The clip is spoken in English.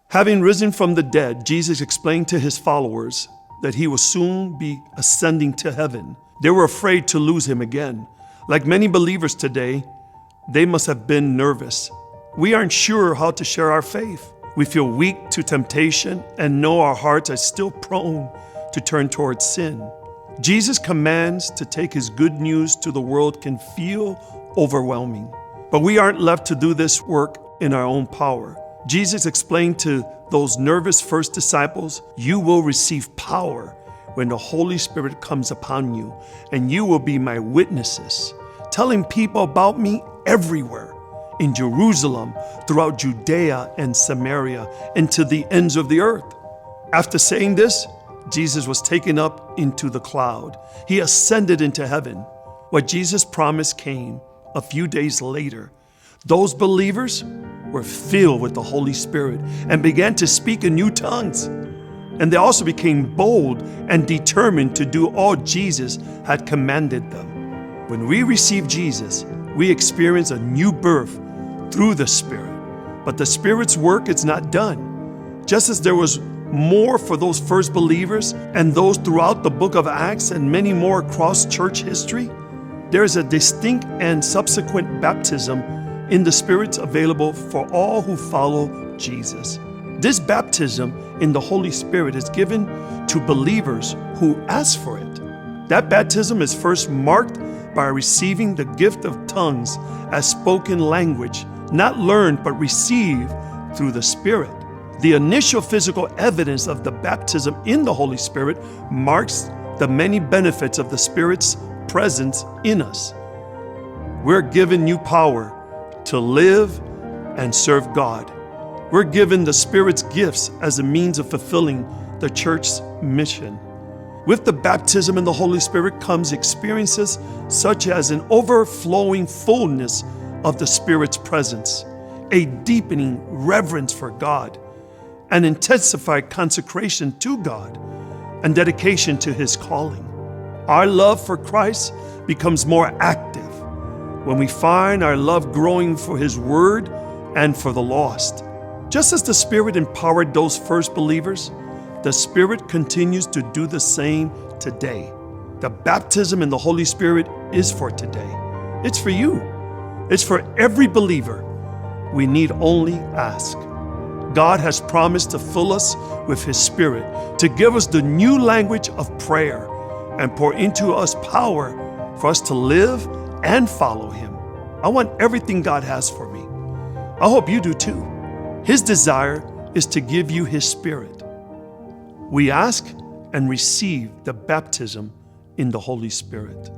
Having risen from the dead, Jesus explained to his followers that he will soon be ascending to heaven. They were afraid to lose him again. Like many believers today, they must have been nervous. We aren't sure how to share our faith. We feel weak to temptation and know our hearts are still prone to turn towards sin. Jesus' commands to take his good news to the world can feel overwhelming. But we aren't left to do this work in our own power. Jesus explained to those nervous first disciples, "You will receive power when the Holy Spirit comes upon you, and you will be my witnesses, telling people about me everywhere, in Jerusalem, throughout Judea and Samaria, and to the ends of the earth." After saying this, Jesus was taken up into the cloud. He ascended into heaven. What Jesus promised came a few days later. Those believers were filled with the Holy Spirit and began to speak in new tongues. And they also became bold and determined to do all Jesus had commanded them. When we receive Jesus, we experience a new birth through the Spirit. But the Spirit's work is not done. Just as there was more for those first believers and those throughout the book of Acts and many more across church history, there is a distinct and subsequent baptism in the Spirit available for all who follow Jesus. This baptism in the Holy Spirit is given to believers who ask for it. That baptism is first marked by receiving the gift of tongues as spoken language, not learned but received through the Spirit. The initial physical evidence of the baptism in the Holy Spirit marks the many benefits of the Spirit's presence in us. We're given new power to live and serve God. We're given the Spirit's gifts as a means of fulfilling the church's mission. With the baptism in the Holy Spirit comes experiences such as an overflowing fullness of the Spirit's presence, a deepening reverence for God, an intensified consecration to God, and dedication to His calling. Our love for Christ becomes more active when we find our love growing for His Word and for the lost. Just as the Spirit empowered those first believers, the Spirit continues to do the same today. The baptism in the Holy Spirit is for today. It's for you. It's for every believer. We need only ask. God has promised to fill us with His Spirit, to give us the new language of prayer, and pour into us power for us to live and follow Him. I want everything God has for me. I hope you do too. His desire is to give you His Spirit. We ask and receive the baptism in the Holy Spirit.